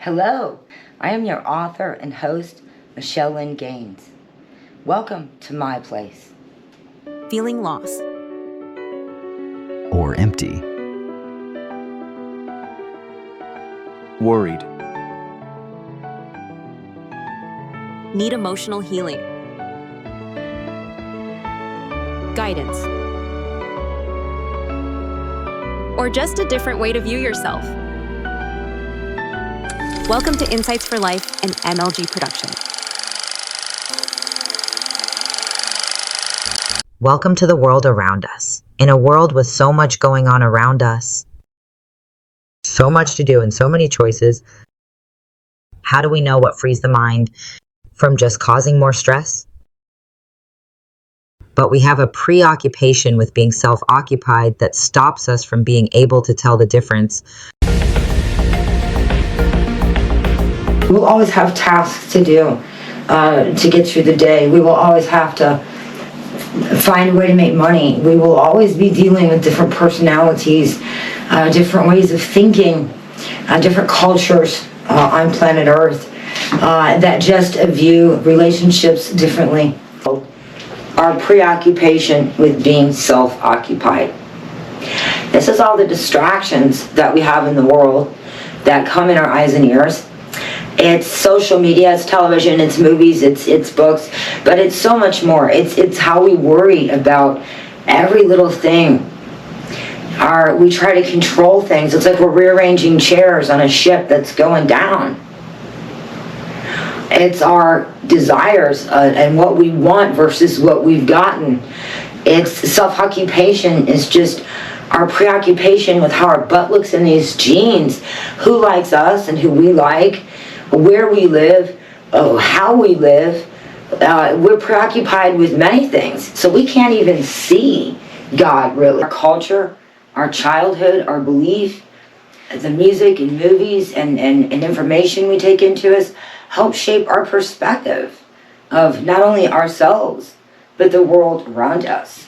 Hello, I am your author and host, Michelle Lynn Gaines. Welcome to my place. Feeling lost. Or empty. Worried. Need emotional healing. Guidance. Or just a different way to view yourself. Welcome to Insights for Life, an MLG production. Welcome to the world around us. In a world with so much going on around us, so much to do and so many choices, how do we know what frees the mind from just causing more stress? But we have a preoccupation with being self-occupied that stops us from being able to tell the difference. We'll always have tasks to do to get through the day. We will always have to find a way to make money. We will always be dealing with different personalities, different ways of thinking, different cultures on planet Earth that just view relationships differently. Our preoccupation with being self-occupied. This is all the distractions that we have in the world that come in our eyes and ears. It's social media, it's television, it's movies, it's books, but it's so much more. It's how we worry about every little thing. We try to control things. It's like we're rearranging chairs on a ship that's going down. It's our desires and what we want versus what we've gotten. It's self-occupation is just our preoccupation with how our butt looks in these jeans, who likes us and who we like, where we live, how we live. We're preoccupied with many things, so we can't even see God, really. Our culture, our childhood, our belief, the music and movies and information we take into us help shape our perspective of not only ourselves, but the world around us.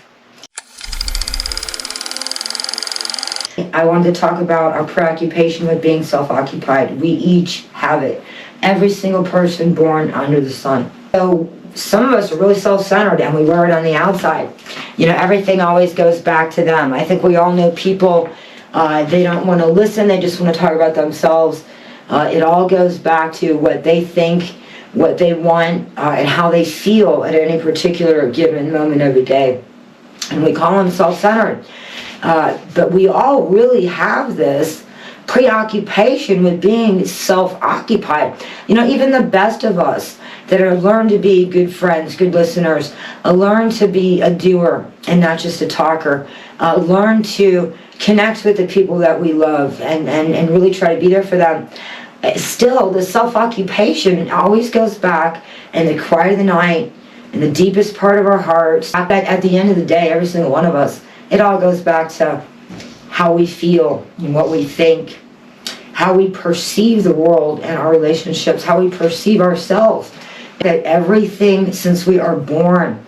I wanted to talk about our preoccupation with being self-occupied. We each have it. Every single person born under the sun. So some of us are really self-centered and we wear it on the outside. Everything always goes back to them. I think we all know people, they don't want to listen, they just want to talk about themselves. It all goes back to what they think, what they want, and how they feel at any particular given moment of the day. And we call them self-centered. But we all really have this preoccupation with being self-occupied. Even the best of us that are learned to be good friends, good listeners, learn to be a doer and not just a talker, learn to connect with the people that we love and really try to be there for them. Still, the self-occupation always goes back in the quiet of the night, in the deepest part of our hearts. At the end of the day, every single one of us, it all goes back to how we feel and what we think, how we perceive the world and our relationships, how we perceive ourselves. That everything since we are born,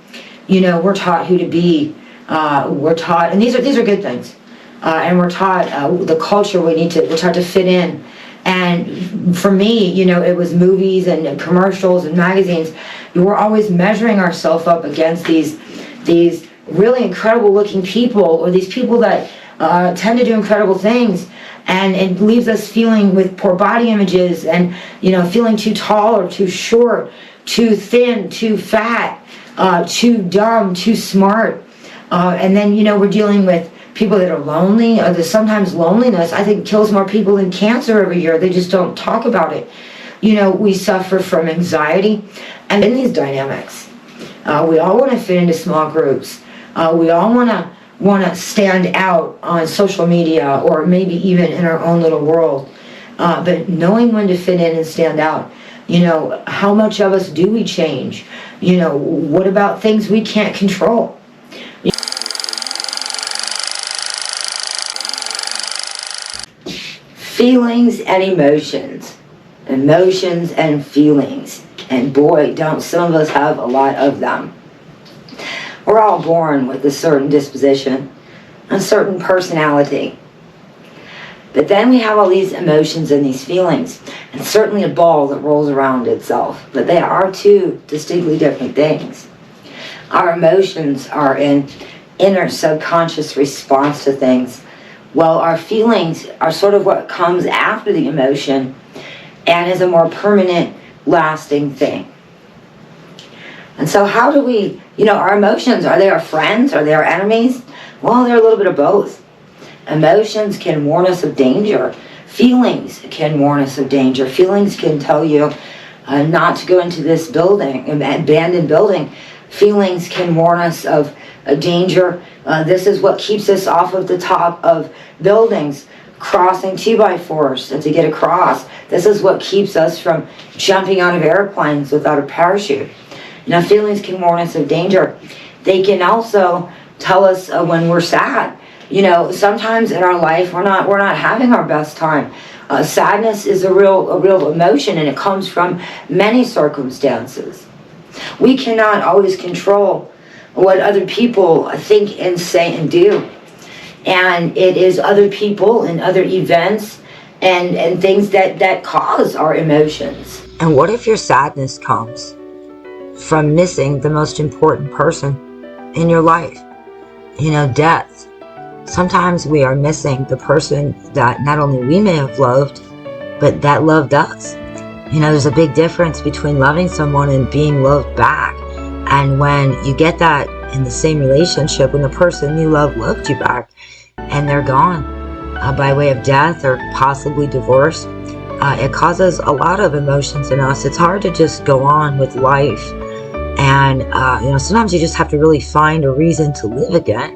we're taught who to be. We're taught, and these are good things. And we're taught the culture we're taught to fit in. And for me, it was movies and commercials and magazines. We're always measuring ourselves up against these really incredible looking people, or these people that tend to do incredible things, and it leaves us feeling with poor body images and feeling too tall or too short, too thin, too fat, too dumb, too smart, and then we're dealing with people that are lonely. Sometimes loneliness, I think, kills more people than cancer every year. They just don't talk about it. We suffer from anxiety, and in these dynamics, we all want to fit into small groups. We all want to stand out on social media or maybe even in our own little world. But knowing when to fit in and stand out, how much of us do we change? What about things we can't control? Feelings and emotions and feelings. And boy, don't some of us have a lot of them. We're all born with a certain disposition, a certain personality. But then we have all these emotions and these feelings, and certainly a ball that rolls around itself. But they are two distinctly different things. Our emotions are an inner subconscious response to things, while our feelings are sort of what comes after the emotion and is a more permanent, lasting thing. And so how do we, our emotions, are they our friends? Are they our enemies? Well, they're a little bit of both. Emotions can warn us of danger. Feelings can warn us of danger. Feelings can tell you not to go into this building, abandoned building. Feelings can warn us of a danger. This is what keeps us off of the top of buildings, crossing 2x4s to get across. This is what keeps us from jumping out of airplanes without a parachute. Now, feelings can warn us of danger. They can also tell us when we're sad. Sometimes in our life we're not having our best time. Sadness is a real emotion, and it comes from many circumstances. We cannot always control what other people think and say and do. And it is other people and other events and things that cause our emotions. And what if your sadness comes from missing the most important person in your life? Death. Sometimes we are missing the person that not only we may have loved, but that loved us. There's a big difference between loving someone and being loved back. And when you get that in the same relationship, when the person you love loved you back and they're gone by way of death or possibly divorce, it causes a lot of emotions in us. It's hard to just go on with life. And, sometimes you just have to really find a reason to live again.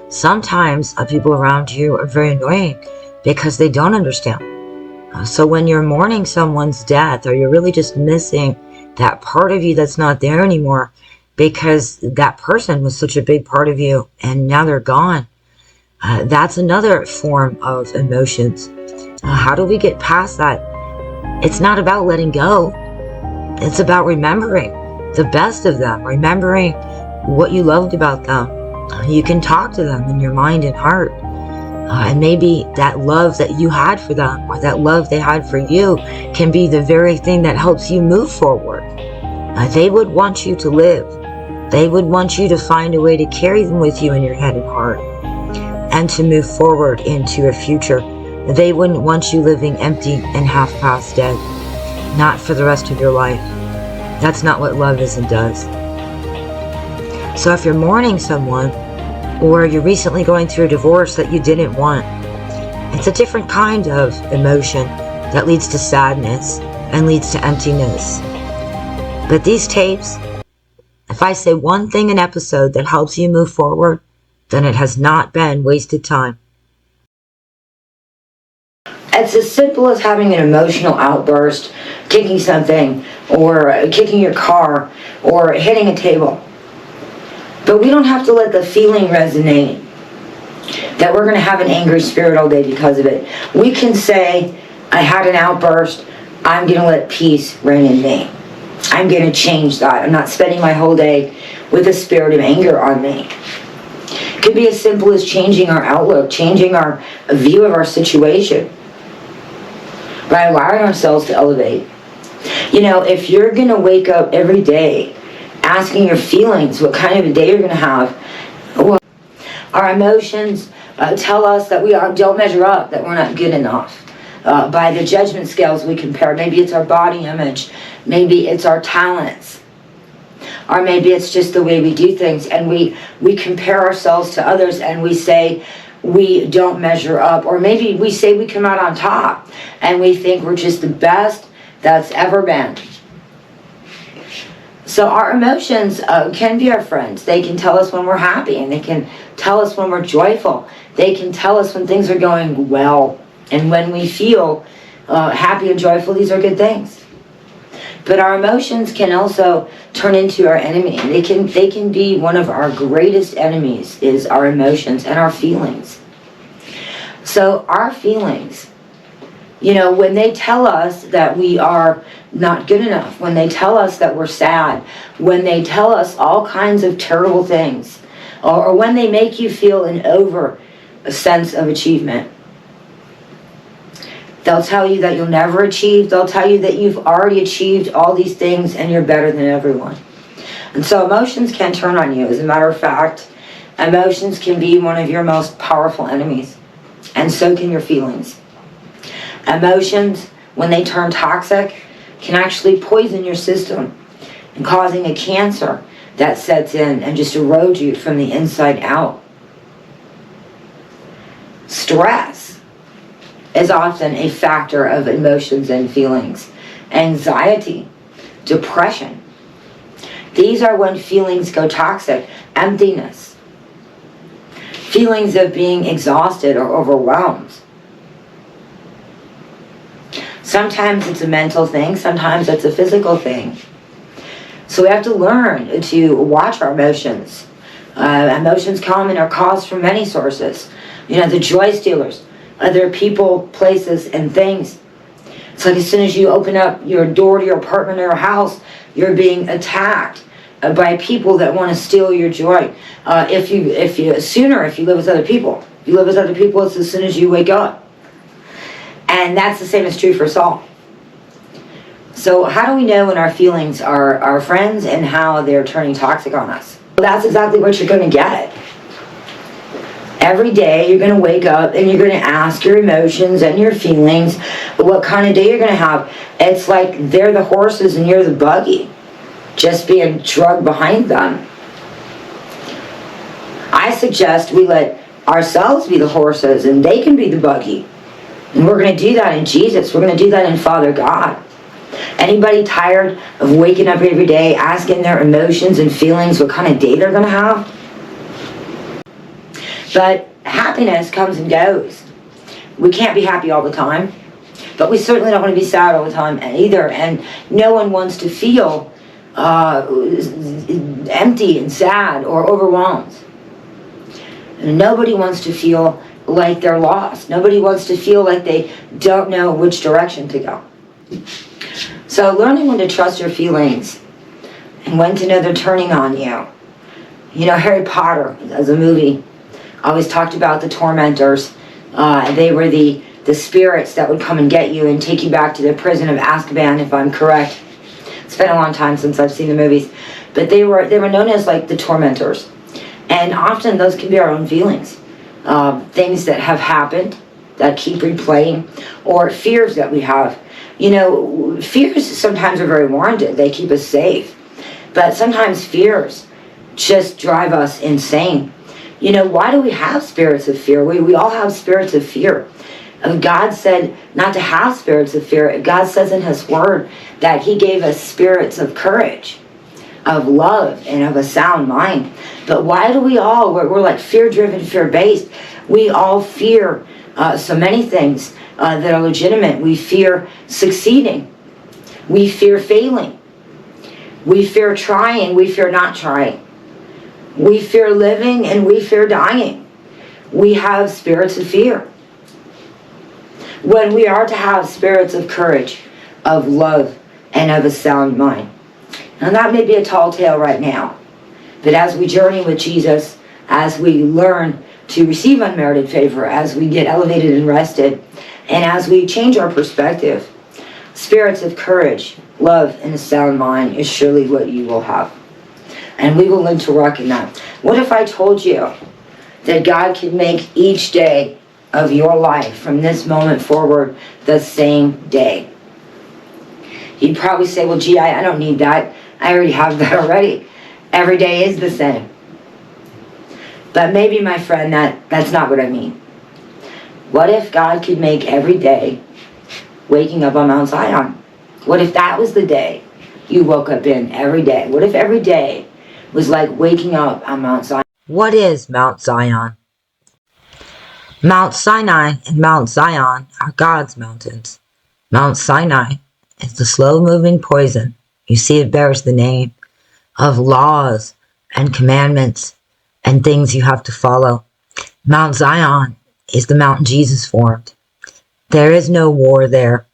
Sometimes people around you are very annoying because they don't understand. So when you're mourning someone's death, or you're really just missing that part of you that's not there anymore because that person was such a big part of you and now they're gone, that's another form of emotions. How do we get past that? It's not about letting go. It's about remembering the best of them, remembering what you loved about them. You can talk to them in your mind and heart. And maybe that love that you had for them, or that love they had for you, can be the very thing that helps you move forward. They would want you to live. They would want you to find a way to carry them with you in your head and heart, and to move forward into a future. They wouldn't want you living empty and half-past dead, not for the rest of your life. That's not what love is and does. So if you're mourning someone, or you're recently going through a divorce that you didn't want, it's a different kind of emotion that leads to sadness and leads to emptiness. But these tapes, if I say one thing an episode that helps you move forward, then it has not been wasted time. It's as simple as having an emotional outburst, kicking something, or kicking your car, or hitting a table. But we don't have to let the feeling resonate that we're going to have an angry spirit all day because of it. We can say, I had an outburst. I'm going to let peace reign in me. I'm going to change that. I'm not spending my whole day with a spirit of anger on me. It could be as simple as changing our outlook, changing our view of our situation, by allowing ourselves to elevate. If you're going to wake up every day asking your feelings what kind of a day you're going to have, well, our emotions tell us that we don't measure up, that we're not good enough. By the judgment scales we compare, maybe it's our body image, maybe it's our talents, or maybe it's just the way we do things, and we compare ourselves to others and we say we don't measure up, or maybe we say we come out on top and we think we're just the best that's ever been. So our emotions can be our friends. They can tell us when we're happy, and they can tell us when we're joyful. They can tell us when things are going well, and when we feel happy and joyful. These are good things. But our emotions can also turn into our enemy. They can be one of our greatest enemies, is our emotions and our feelings. So our feelings, when they tell us that we are not good enough, when they tell us that we're sad, when they tell us all kinds of terrible things, or when they make you feel an over sense of achievement, They'll tell you that you'll never achieve. They'll tell you that you've already achieved all these things and you're better than everyone. And so emotions can turn on you. As a matter of fact, emotions can be one of your most powerful enemies. And so can your feelings. Emotions, when they turn toxic, can actually poison your system and causing a cancer that sets in and just erodes you from the inside out. Stress is often a factor of emotions and feelings. Anxiety, depression. These are when feelings go toxic. Emptiness. Feelings of being exhausted or overwhelmed. Sometimes it's a mental thing, sometimes it's a physical thing. So we have to learn to watch our emotions. Emotions come and are caused from many sources. The joy stealers, other people, places, and things. It's like as soon as you open up your door to your apartment or your house, you're being attacked by people that want to steal your joy. If you live with other people. If you live with other people, it's as soon as you wake up. And that's the same is true for us all. So how do we know when our feelings are our friends and how they're turning toxic on us? Well, that's exactly what you're going to get. Every day you're going to wake up and you're going to ask your emotions and your feelings what kind of day you're going to have. It's like they're the horses and you're the buggy, just being drugged behind them. I suggest we let ourselves be the horses and they can be the buggy. And we're going to do that in Jesus. We're going to do that in Father God. Anybody tired of waking up every day asking their emotions and feelings what kind of day they're going to have? But happiness comes and goes. We can't be happy all the time, but we certainly don't want to be sad all the time either. And no one wants to feel empty and sad or overwhelmed. And nobody wants to feel like they're lost. Nobody wants to feel like they don't know which direction to go. So learning when to trust your feelings and when to know they're turning on you. Harry Potter, as a movie, always talked about the tormentors. They were the spirits that would come and get you and take you back to the prison of Azkaban, if I'm correct. It's been a long time since I've seen the movies. But they were known as like the tormentors. And often those can be our own feelings. Things that have happened that keep replaying, or fears that we have. Fears sometimes are very warranted. They keep us safe. But sometimes fears just drive us insane. Why do we have spirits of fear? We all have spirits of fear. God said not to have spirits of fear. God says in His Word that He gave us spirits of courage, of love, and of a sound mind. But why do we're like fear-driven, fear-based. We all fear so many things that are legitimate. We fear succeeding. We fear failing. We fear trying. We fear not trying. We fear living and we fear dying. We have spirits of fear. When we are to have spirits of courage, of love, and of a sound mind. Now that may be a tall tale right now, but as we journey with Jesus, as we learn to receive unmerited favor, as we get elevated and rested, and as we change our perspective, spirits of courage, love, and a sound mind is surely what you will have. And we will learn to rock in that. What if I told you that God can make each day of your life from this moment forward the same day? You'd probably say, well, gee, I don't need that. I already have that already. Every day is the same. But maybe, my friend, that's not what I mean. What if God could make every day waking up on Mount Zion? What if that was the day you woke up in every day? What if every day was like waking up on Mount Zion? What is Mount Zion? Mount Sinai and Mount Zion are God's mountains. Mount Sinai is the slow-moving poison. You see, it bears the name of laws and commandments and things you have to follow. Mount Zion is the mountain Jesus formed. There is no war there.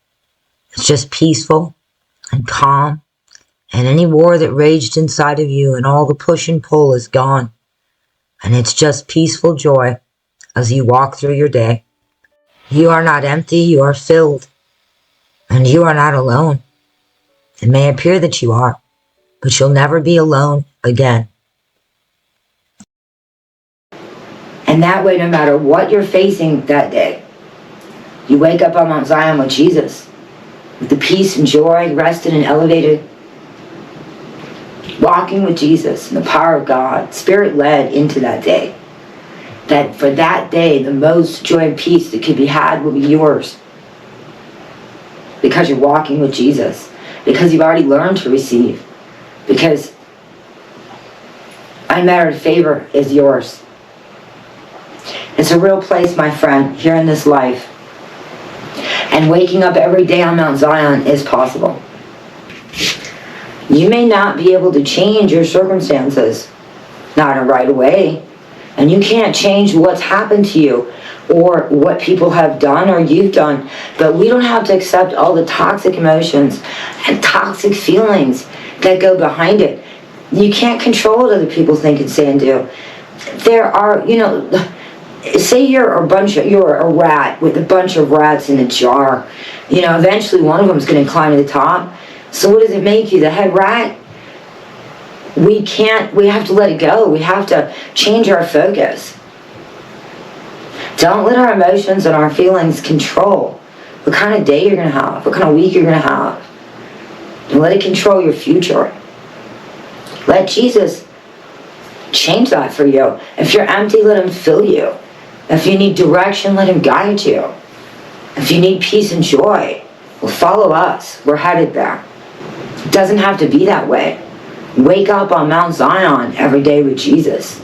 It's just peaceful and calm. And any war that raged inside of you and all the push and pull is gone. And it's just peaceful joy as you walk through your day. You are not empty, you are filled. And you are not alone. It may appear that you are, but you'll never be alone again. And that way, no matter what you're facing that day, you wake up on Mount Zion with Jesus, with the peace and joy, rested and elevated, walking with Jesus in the power of God, Spirit-led into that day. That for that day, the most joy and peace that could be had will be yours. Because you're walking with Jesus. Because you've already learned to receive. Because unmerited favor is yours. It's a real place, my friend, here in this life. And waking up every day on Mount Zion is possible. You may not be able to change your circumstances, not right away. And you can't change what's happened to you or what people have done or you've done. But we don't have to accept all the toxic emotions and toxic feelings that go behind it. You can't control what other people think and say and do. There are, say you're a rat with a bunch of rats in a jar. Eventually one of them is going to climb to the top. So what does it make you, the head rat? We have to let it go. We have to change our focus. Don't let our emotions and our feelings control what kind of day you're going to have, what kind of week you're going to have. Don't let it control your future. Let Jesus change that for you. If you're empty, let him fill you. If you need direction, let him guide you. If you need peace and joy, well, follow us. We're headed there. It doesn't have to be that way. Wake up on Mount Zion every day with Jesus.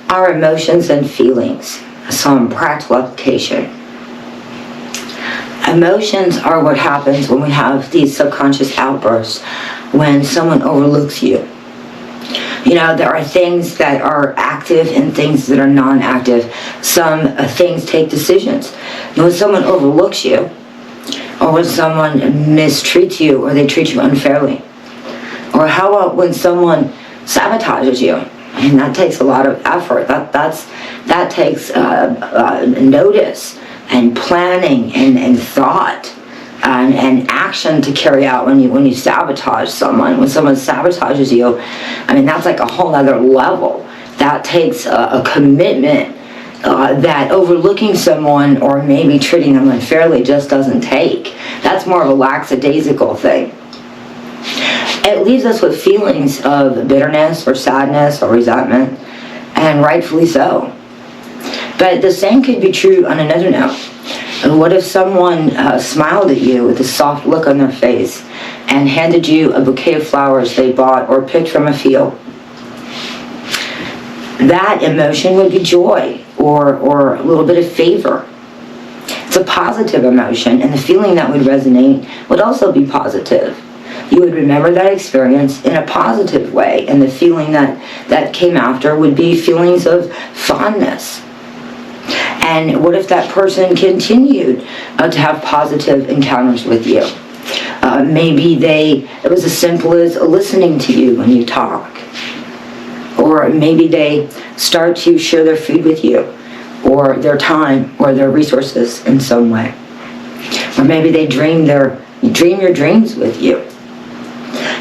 Our emotions and feelings. Some practical application. Emotions are what happens when we have these subconscious outbursts, when someone overlooks you. There are things that are active and things that are non-active. Some things take decisions. When someone overlooks you, or when someone mistreats you, or they treat you unfairly, or how about when someone sabotages you? That takes a lot of effort. That takes notice and planning and thought and action to carry out when you sabotage someone. When someone sabotages you, that's like a whole other level. That takes a commitment that overlooking someone or maybe treating them unfairly just doesn't take. That's more of a lackadaisical thing. It leaves us with feelings of bitterness or sadness or resentment, and rightfully so. But the same could be true on another note. What if someone smiled at you with a soft look on their face and handed you a bouquet of flowers they bought or picked from a field? That emotion would be joy or a little bit of favor. It's a positive emotion, and the feeling that would resonate would also be positive. You would remember that experience in a positive way, and the feeling that came after would be feelings of fondness. And what if that person continued to have positive encounters with you? Maybe it was as simple as listening to you when you talk. Or maybe they start to share their food with you, or their time, or their resources in some way. Or maybe they dream your dreams with you.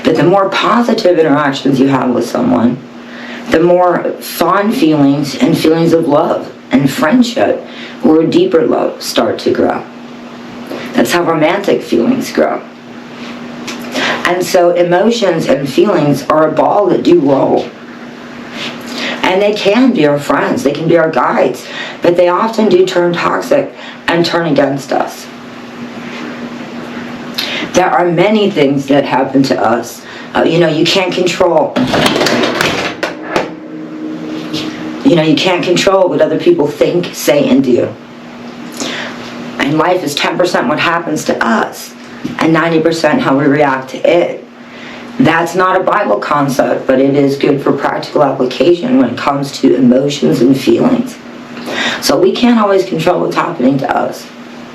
But the more positive interactions you have with someone, the more fond feelings and feelings of love and friendship or deeper love start to grow. That's how romantic feelings grow. And so emotions and feelings are a ball that do roll. And they can be our friends, they can be our guides, but they often do turn toxic and turn against us. There are many things that happen to us. You can't control. You can't control what other people think, say, and do. And life is 10% what happens to us, and 90% how we react to it. That's not a Bible concept, but it is good for practical application when it comes to emotions and feelings. So we can't always control what's happening to us.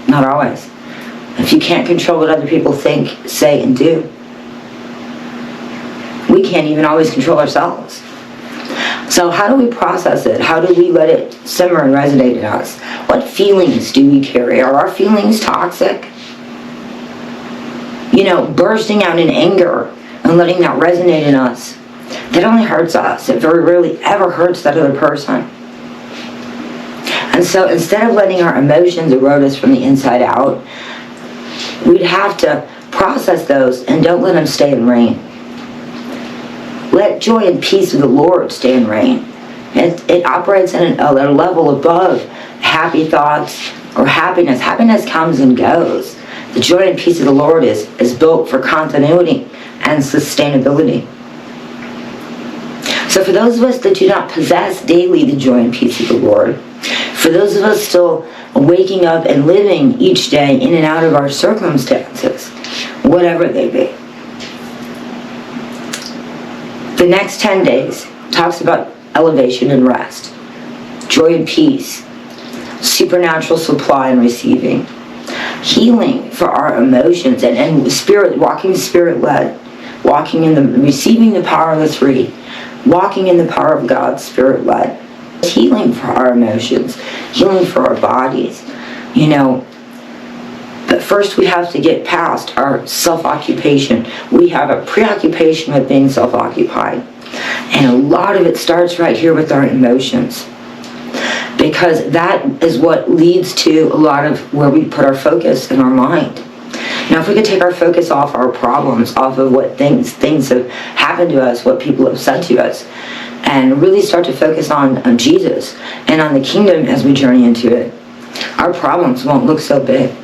Not always. If you can't control what other people think, say, and do, we can't even always control ourselves. So how do we process it? How do we let it simmer and resonate in us? What feelings do we carry? Are our feelings toxic? Bursting out in anger and letting that resonate in us, that only hurts us. It very rarely ever hurts that other person. And so instead of letting our emotions erode us from the inside out, we'd have to process those and don't let them stay and reign. Let joy and peace of the Lord stay and reign. It operates at a level above happy thoughts or happiness. Happiness comes and goes. The joy and peace of the Lord is built for continuity and sustainability. So for those of us that do not possess daily the joy and peace of the Lord, for those of us still waking up and living each day in and out of our circumstances, whatever they be, the next 10 days talks about elevation and rest, joy and peace, supernatural supply and receiving, healing for our emotions, and spirit, walking spirit-led, walking in the, receiving the power of the three, walking in the power of God, spirit-led, healing for our emotions, healing for our bodies, But first we have to get past our self-occupation. We have a preoccupation with being self-occupied. And a lot of it starts right here with our emotions. Because that is what leads to a lot of where we put our focus in our mind. Now, if we could take our focus off our problems, off of what things have happened to us, what people have said to us, and really start to focus on Jesus and on the kingdom as we journey into it, our problems won't look so big.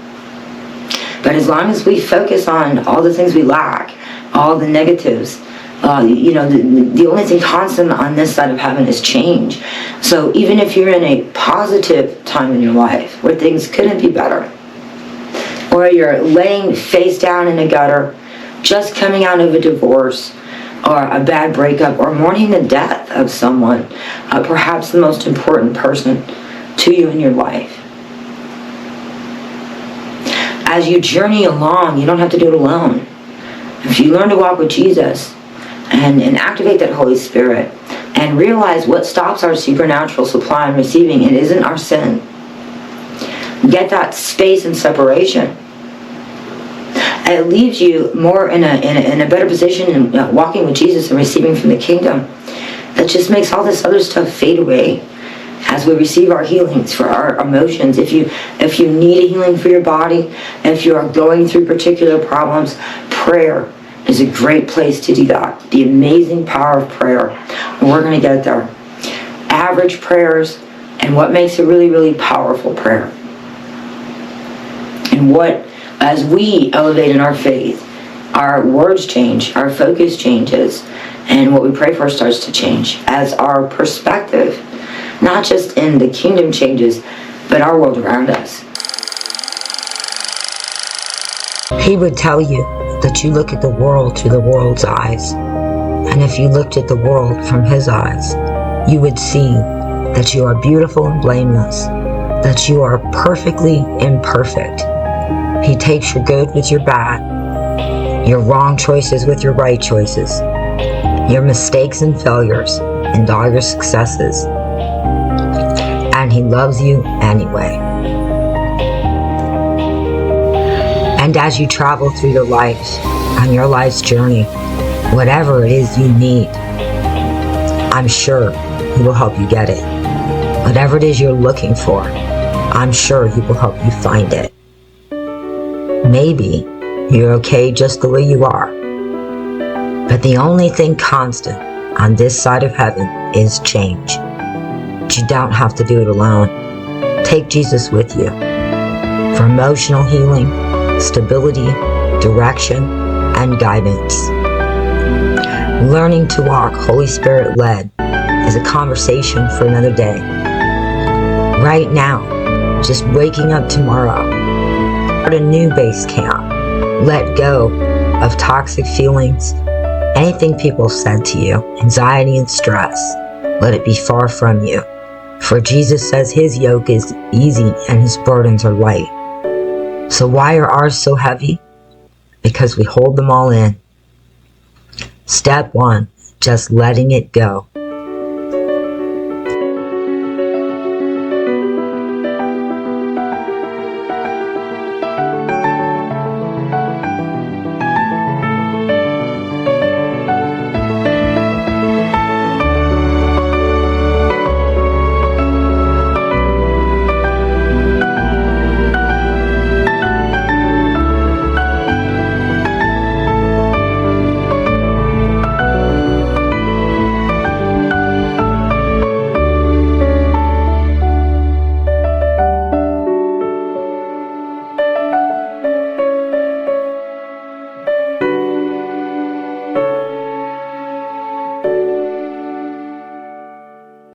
But as long as we focus on all the things we lack, all the negatives, the only thing constant on this side of heaven is change. So even if you're in a positive time in your life where things couldn't be better, or you're laying face down in a gutter, just coming out of a divorce, or a bad breakup, or mourning the death of someone, perhaps the most important person to you in your life. As you journey along, you don't have to do it alone. If you learn to walk with Jesus and activate that Holy Spirit and realize what stops our supernatural supply and receiving, it isn't our sin. Get that space and separation. It leaves you more in a better position in walking with Jesus and receiving from the kingdom. That just makes all this other stuff fade away as we receive our healings for our emotions. If you need a healing for your body, if you are going through particular problems, prayer is a great place to do that. The amazing power of prayer. And we're going to get there. Average prayers and what makes a really, really powerful prayer. And what, as we elevate in our faith, our words change, our focus changes, and what we pray for starts to change as our perspective, not just in the kingdom changes, but our world around us. He would tell you that you look at the world through the world's eyes. And if you looked at the world from his eyes, you would see that you are beautiful and blameless, that you are perfectly imperfect. He takes your good with your bad, your wrong choices with your right choices, your mistakes and failures, and all your successes. And he loves you anyway. And as you travel through your life, on your life's journey, whatever it is you need, I'm sure he will help you get it. Whatever it is you're looking for, I'm sure he will help you find it. Maybe you're okay just the way you are, but the only thing constant on this side of heaven is change. But you don't have to do it alone. Take Jesus with you for emotional healing, stability, direction, and guidance. Learning to walk Holy Spirit led is a conversation for another day. Right now, just waking up tomorrow, start a new base camp. Let go of toxic feelings, anything people said to you, anxiety and stress. Let it be far from you. For Jesus says his yoke is easy and his burdens are light. So why are ours so heavy? Because we hold them all in. Step 1, just letting it go.